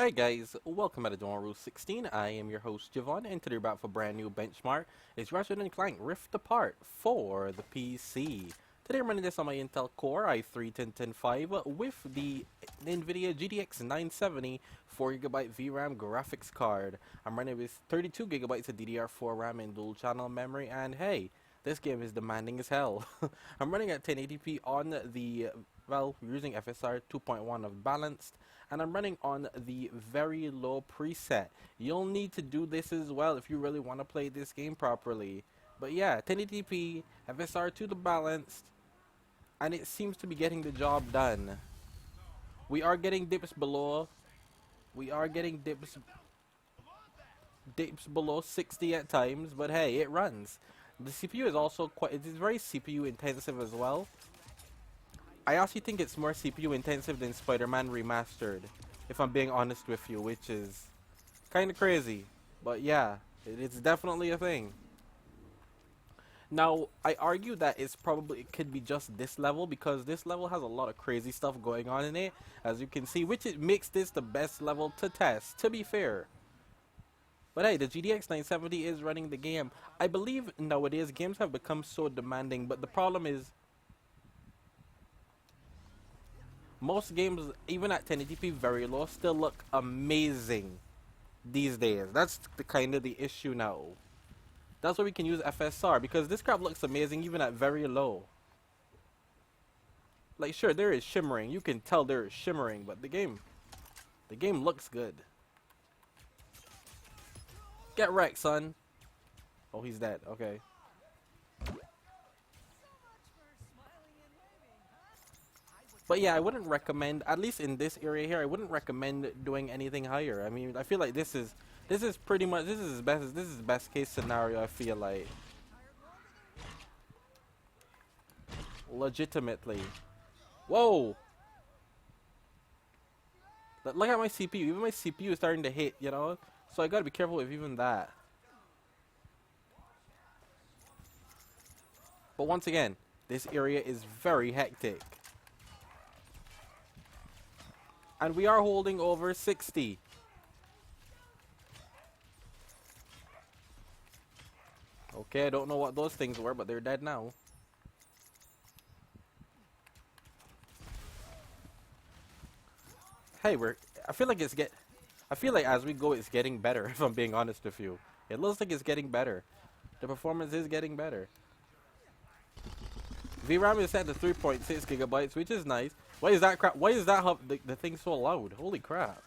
Hey guys, welcome to Rule 16. I am your host Javon, and today we're back for a brand new benchmark. It's Ratchet Clank Rift Apart for the PC. Today I'm running this on my Intel Core i3-10105 with the NVIDIA GTX 970 4GB VRAM graphics card. I'm running with 32GB of DDR4 RAM and dual channel memory, and hey, this game is demanding as hell. I'm running at 1080p on the, we're using FSR 2.1 of balanced, and I'm running on the very low preset. You'll need to do this as well if you really want to play this game properly. But yeah, 1080p, FSR to the balanced, and it seems to be getting the job done. We are getting dips below. We are getting dips below 60 at times, but hey, it runs. The CPU is also it is very CPU intensive as well. I actually think it's more CPU intensive than Spider-Man Remastered, if I'm being honest with you, which is kind of crazy. But yeah, it's definitely a thing. Now, I argue that it could be just this level, because this level has a lot of crazy stuff going on in it, as you can see, which it makes this the best level to test, to be fair. But hey, the GTX 970 is running the game. I believe nowadays games have become so demanding, but the problem is most games, even at 1080p very low, still look amazing these days. That's the kind of the issue now. That's why we can use FSR, because this crap looks amazing even at very low. Like, sure, there is shimmering. You can tell there is shimmering, but the game looks good. Get wrecked, son. Oh, he's dead. Okay. But yeah, I wouldn't recommend, at least in this area here, I wouldn't recommend doing anything higher. I mean, I feel like this is pretty much, this is best case scenario, I feel like. Legitimately. Whoa! Look at my CPU. Even my CPU is starting to hit, you know? So I gotta be careful with even that. But once again, this area is very hectic. And we are holding over 60. Okay, I don't know what those things were, but they're dead now. Hey, I feel like as we go it's getting better, if I'm being honest with you. It looks like it's getting better. The performance is getting better. VRAM is set to 3.6 gigabytes, which is nice. Why is that crap? Why is that the thing so loud? Holy crap.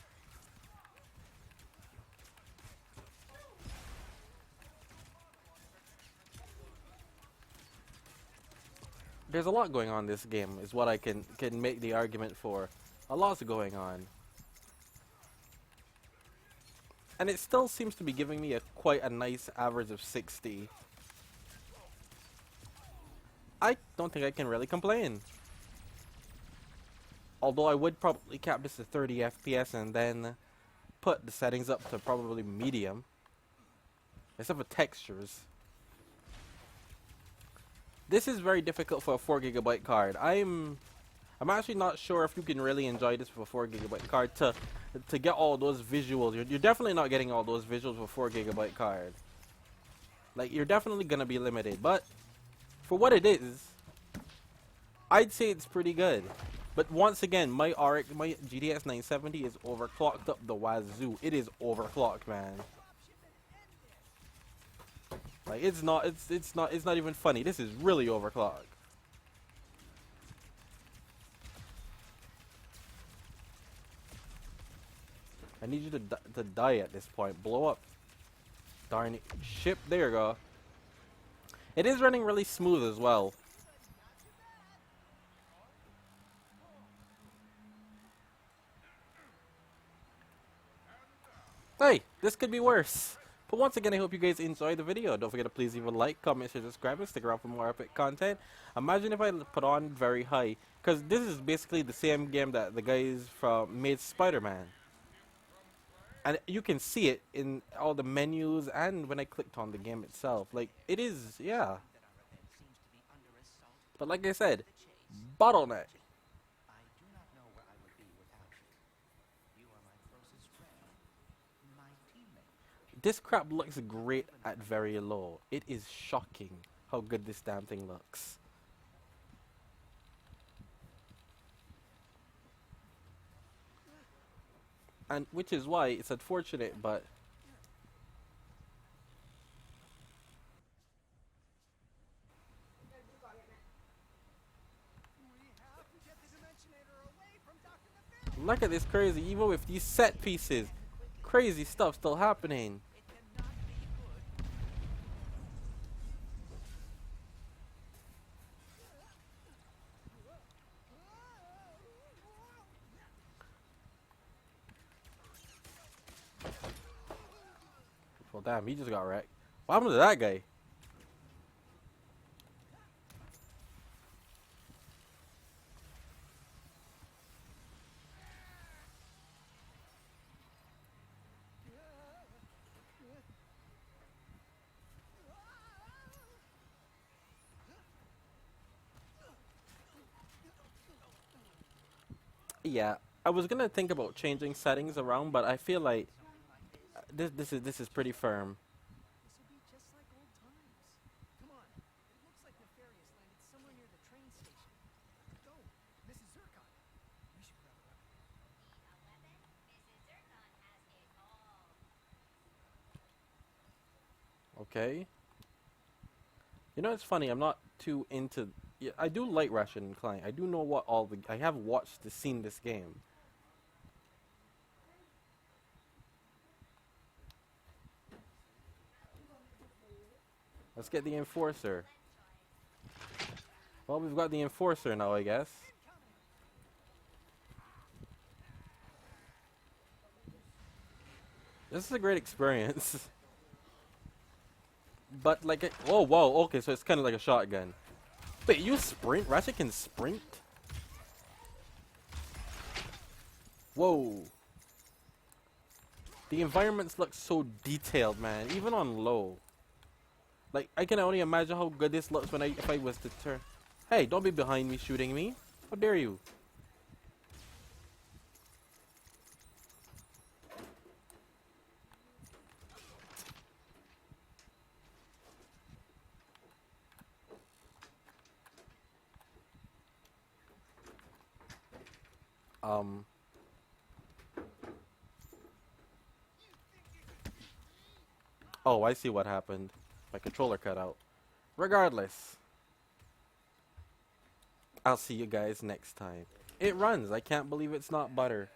There's a lot going on in this game, is what I can make the argument for. A lot's going on. And it still seems to be giving me quite a nice average of 60. I don't think I can really complain. Although I would probably cap this to 30 FPS and then put the settings up to probably medium. Except for textures. This is very difficult for a 4GB card. I'm actually not sure if you can really enjoy this with a 4GB card to get all those visuals. You're definitely not getting all those visuals with a 4GB card. Like, you're definitely gonna be limited, but for what it is, I'd say it's pretty good. But once again, my GTX 970 is overclocked up the wazoo. It is overclocked, man. Like, it's not even funny. This is really overclocked. I need you to die at this point. Blow up. Darn it. Ship. There you go. It is running really smooth as well. Hey, this could be worse. But once again, I hope you guys enjoyed the video. Don't forget to please leave a like, comment, share, subscribe, and stick around for more epic content. Imagine if I put on very high, because this is basically the same game that the guys from made Spider-Man. And you can see it in all the menus and when I clicked on the game itself. Like, it is, yeah. But like I said, bottleneck. This crap looks great at very low. It is shocking how good this damn thing looks. And which is why it's unfortunate, but look at this crazy, even with these set pieces, crazy stuff still happening. Well, damn, he just got wrecked. What happened to that guy? Yeah, I was gonna think about changing settings around, but I feel like this is pretty firm. This will be just like old times. Come on. It looks like Nefarious landed somewhere near the train station. Go, Mrs. Zircon. We should grab a weapon. Okay. You know, it's funny. I'm not too into. Yeah, I do like Ratchet and Clank. I do know what all the. I have watched, seen this game. Let's get the Enforcer. Well, we've got the Enforcer now, I guess. This is a great experience. But like, oh whoa, okay, so it's kind of like a shotgun. Wait, you sprint? Ratchet can sprint? Whoa. The environments look so detailed, man, even on low. Like, I can only imagine how good this looks when if I was to turn. Hey, don't be behind me shooting me. How dare you? Oh, I see what happened. My controller cut out. Regardless, I'll see you guys next time. It runs. I can't believe it's not butter.